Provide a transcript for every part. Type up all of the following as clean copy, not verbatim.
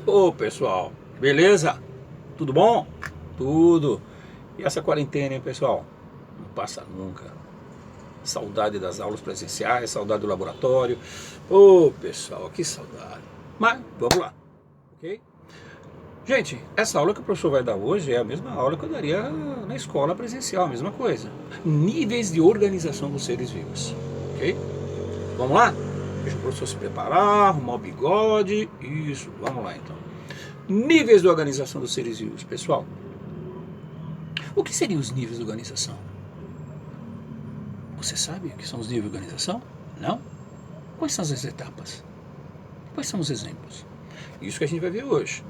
Ô pessoal, beleza? Tudo bom? Tudo. E essa quarentena, hein, pessoal? Não passa nunca. Saudade das aulas presenciais, saudade do laboratório. Ô pessoal, que saudade. Mas vamos lá, ok? Gente, essa aula que o professor vai dar hoje é a mesma aula que eu daria na escola presencial, a mesma coisa. Níveis de organização dos seres vivos, ok? Vamos lá? Deixa o professor se preparar, arrumar o bigode. Isso, vamos lá então. Níveis de organização dos seres vivos, pessoal. O que seriam os níveis de organização? Você sabe o que são os níveis de organização? Não? Quais são as etapas? Quais são os exemplos? Isso que a gente vai ver hoje.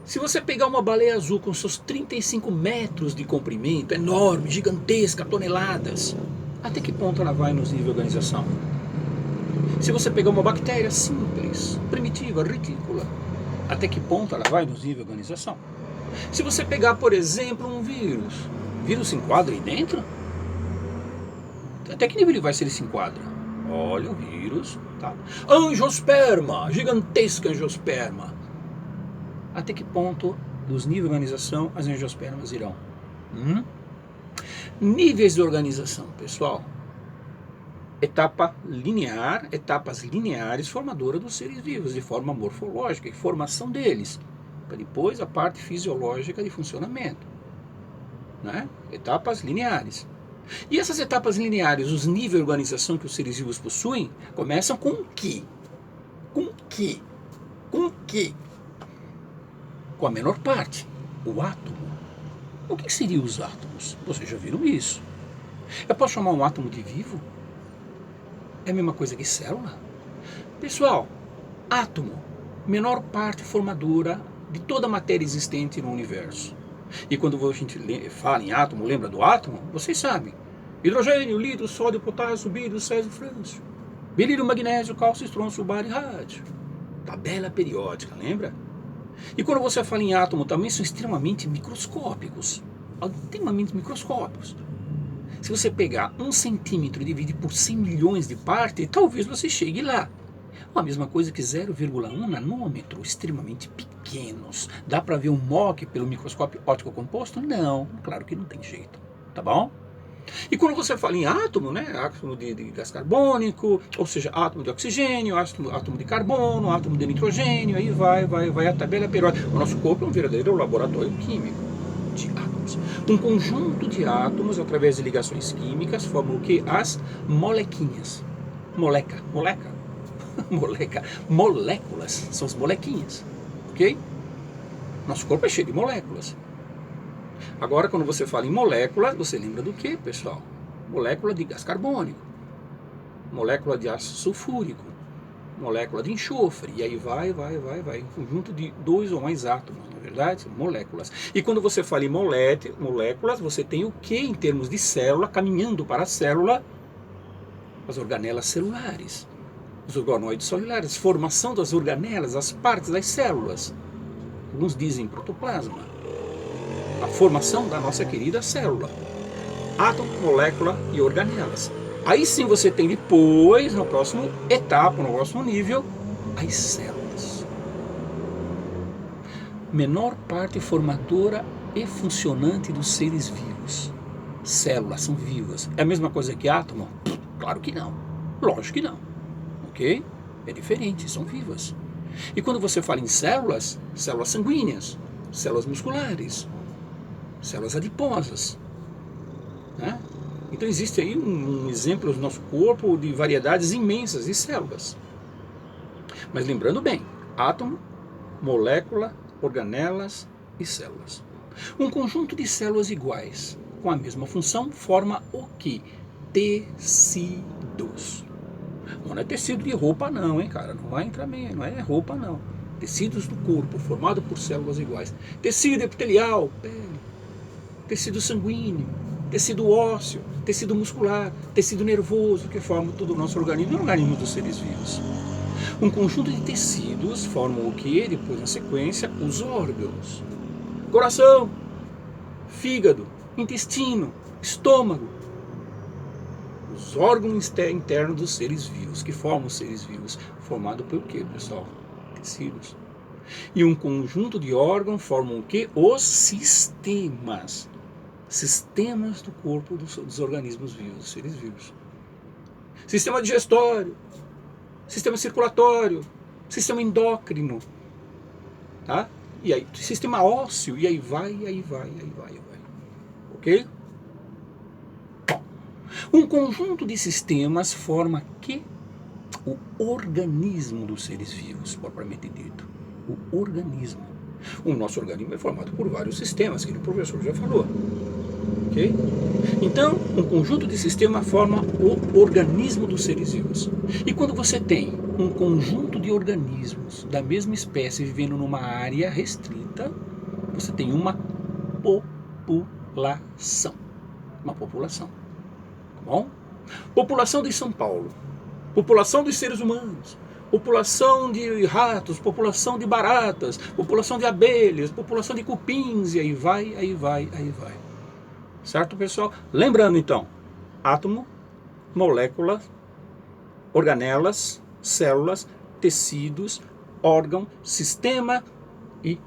Se você pegar uma baleia azul com seus 35 metros de comprimento, enorme, gigantesca, toneladas, até que ponto ela vai nos níveis de organização? Se você pegar uma bactéria simples, primitiva, ridícula, até que ponto ela vai nos níveis de organização? Se você pegar, por exemplo, um vírus, o vírus se enquadra aí dentro? Até que nível ele vai se ele se enquadra? Olha o vírus, tá? Angiosperma, gigantesca angiosperma. Até que ponto dos níveis de organização as angiospermas irão? Níveis de organização, pessoal. Etapa linear, etapas lineares formadoras dos seres vivos, de forma morfológica e formação deles. Para depois a parte fisiológica de funcionamento. Né? Etapas lineares. E essas etapas lineares, os níveis de organização que os seres vivos possuem, começam com o quê? Com o quê? Com o quê? Com a menor parte, o átomo. O que seriam os átomos? Vocês já viram isso? Eu posso chamar um átomo de vivo? É a mesma coisa que célula? Pessoal, átomo, menor parte formadora de toda a matéria existente no universo. E quando a gente fala em átomo, lembra do átomo? Vocês sabem. Hidrogênio, lítio, sódio, potássio, bírio, césio, frâncio. Berílio, magnésio, cálcio, estrôncio, bário e rádio. Tabela periódica, lembra? E quando você fala em átomo, também são extremamente microscópicos. Extremamente microscópicos. Se você pegar 1 centímetro e dividir por 100 milhões de partes, talvez você chegue lá. A mesma coisa que 0,1 nanômetro, extremamente pequenos. Dá para ver um MOC pelo microscópio óptico composto? Não, claro que não tem jeito, tá bom? E quando você fala em átomo, né, átomo de gás carbônico, ou seja, átomo de oxigênio, átomo de carbono, átomo de nitrogênio, aí vai a tabela periódica. O nosso corpo é um verdadeiro laboratório químico de átomos. Um conjunto de átomos, através de ligações químicas, formam o que? As molequinhas. Moléculas, são as molequinhas, ok? Nosso corpo é cheio de moléculas. Agora, quando você fala em molécula, você lembra do que, pessoal? Molécula de gás carbônico, molécula de ácido sulfúrico, molécula de enxofre, e aí vai. Um conjunto de 2 ou mais átomos, na verdade, moléculas. E quando você fala em moléculas, você tem o que em termos de célula, caminhando para a célula? As organelas celulares, os organoides celulares, formação das organelas, as partes das células. Alguns dizem protoplasma. A formação da nossa querida célula. Átomo, molécula e organelas. Aí sim você tem depois, na próxima etapa, no próximo nível, as células. Menor parte formadora e funcionante dos seres vivos. Células são vivas. É a mesma coisa que átomo? Claro que não. Lógico que não. Ok? É diferente, são vivas. E quando você fala em células, células sanguíneas, células musculares, células adiposas, né? Então existe aí um exemplo no nosso corpo de variedades imensas de células. Mas lembrando bem, átomo, molécula, organelas e células. Um conjunto de células iguais, com a mesma função, forma o que? Tecidos. Não é tecido de roupa não, hein, cara? Não vai entrar bem, não é roupa não. Tecidos do corpo, formado por células iguais. Tecido epitelial, pele. Tecido sanguíneo, tecido ósseo, tecido muscular, tecido nervoso, que formam todo o nosso organismo, o organismo dos seres vivos. Um conjunto de tecidos formam o que? Depois, na sequência, os órgãos. Coração, fígado, intestino, estômago. Os órgãos internos dos seres vivos, que formam os seres vivos. Formado por quê, pessoal? Tecidos. E um conjunto de órgãos formam o quê? Os sistemas. Sistemas do corpo dos organismos vivos, dos seres vivos. Sistema digestório, sistema circulatório, sistema endócrino, tá? E aí, sistema ósseo, e aí vai. Ok? Bom, um conjunto de sistemas forma que o organismo dos seres vivos, propriamente dito. O organismo. O nosso organismo é formado por vários sistemas, que o professor já falou. Ok? Então, um conjunto de sistemas forma o organismo dos seres vivos. E quando você tem um conjunto de organismos da mesma espécie vivendo numa área restrita, você tem uma população. Uma população. Tá bom? População de São Paulo. População dos seres humanos. População de ratos, população de baratas, população de abelhas, população de cupins, e aí vai. Certo, pessoal? Lembrando, então, átomo, molécula, organelas, células, tecidos, órgão, sistema e,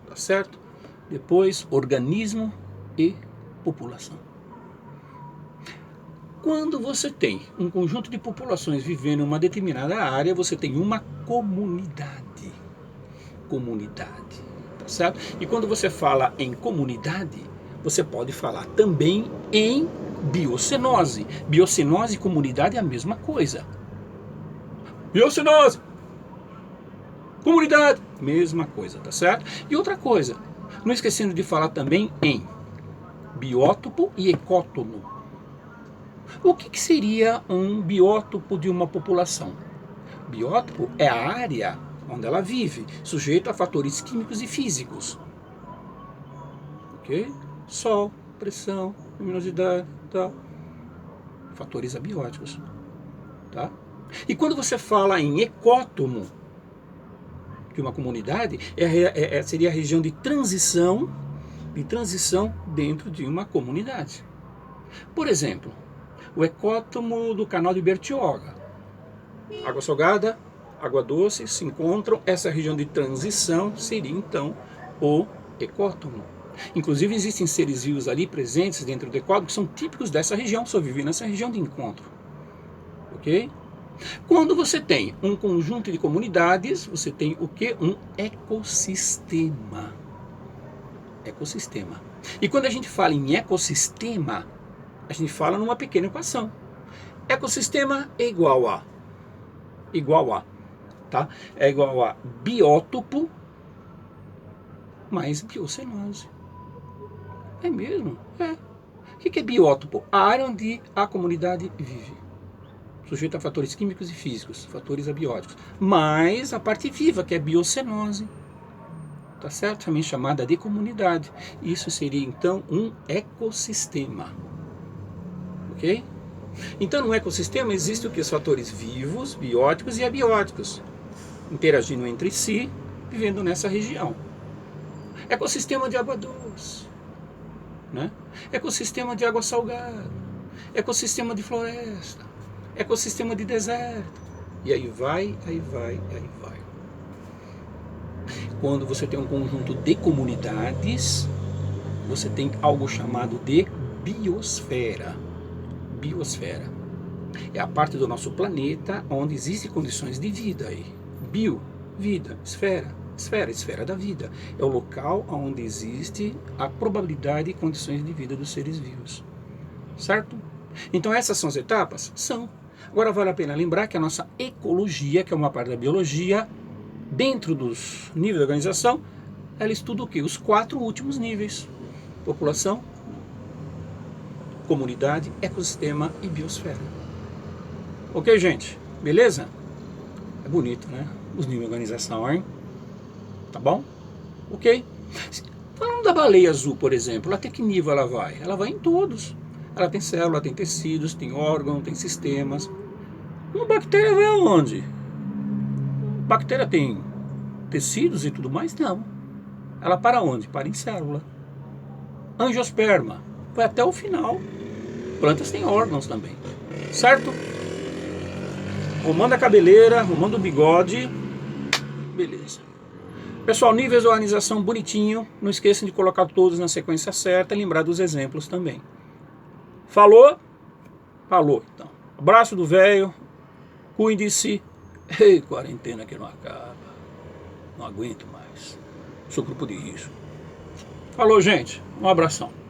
tá certo? Depois, organismo e população. Quando você tem um conjunto de populações vivendo em uma determinada área, você tem uma comunidade. Comunidade, tá certo? E quando você fala em comunidade, você pode falar também em biocenose. Biocenose e comunidade é a mesma coisa. Biocenose, comunidade, mesma coisa, tá certo? E outra coisa, não esquecendo de falar também em biótopo e ecótono. O que seria um biótopo de uma população? Biótopo é a área onde ela vive, sujeito a fatores químicos e físicos. Ok? Sol, pressão, luminosidade, tal. Fatores abióticos. Tá? E quando você fala em ecótomo de uma comunidade, seria a região de transição dentro de uma comunidade. Por exemplo, o ecótomo do canal de Bertioga. Água salgada, água doce se encontram. Essa região de transição seria então o ecótomo. Inclusive existem seres vivos ali presentes dentro do ecótomo que são típicos dessa região, só vivem nessa região de encontro. Ok? Quando você tem um conjunto de comunidades, você tem o que? Um ecossistema. Ecossistema. E quando a gente fala em ecossistema, a gente fala numa pequena equação. Ecossistema é igual a, tá? É igual a biótopo mais biocenose. É mesmo? É. O que é biótopo? A área onde a comunidade vive. Sujeito a fatores químicos e físicos, fatores abióticos. Mais a parte viva, que é biocenose. Tá certo? Também chamada de comunidade. Isso seria então um ecossistema. Ok? Então no ecossistema existem o que? Os fatores vivos, bióticos e abióticos, interagindo entre si, vivendo nessa região. Ecossistema de água doce, né? Ecossistema de água salgada, ecossistema de floresta, ecossistema de deserto, e aí vai. Quando você tem um conjunto de comunidades, você tem algo chamado de biosfera. Biosfera é a parte do nosso planeta onde existem condições de vida aí. Bio, vida, esfera da vida. É o local onde existe a probabilidade e condições de vida dos seres vivos. Certo? Então essas são as etapas? São. Agora vale a pena lembrar que a nossa ecologia, que é uma parte da biologia, dentro dos níveis de organização, ela estuda o quê? Os 4 últimos níveis. População, comunidade, ecossistema e biosfera. Ok, gente? Beleza? É bonito, né? Os níveis de organização, hein? Tá bom? Ok? Falando da baleia azul, por exemplo, até que nível ela vai? Ela vai em todos. Ela tem célula, tem tecidos, tem órgãos, tem sistemas. Uma bactéria vai aonde? Bactéria tem tecidos e tudo mais? Não. Ela para onde? Para em célula. Angiosperma vai até o final. Plantas têm órgãos também. Certo? Arrumando a cabeleira, arrumando o bigode. Beleza. Pessoal, níveis de organização bonitinho. Não esqueçam de colocar todos na sequência certa e lembrar dos exemplos também. Falou? Falou, então. Abraço do velho. Cuide-se. Ei, quarentena que não acaba. Não aguento mais. Sou grupo de risco. Falou, gente. Um abração.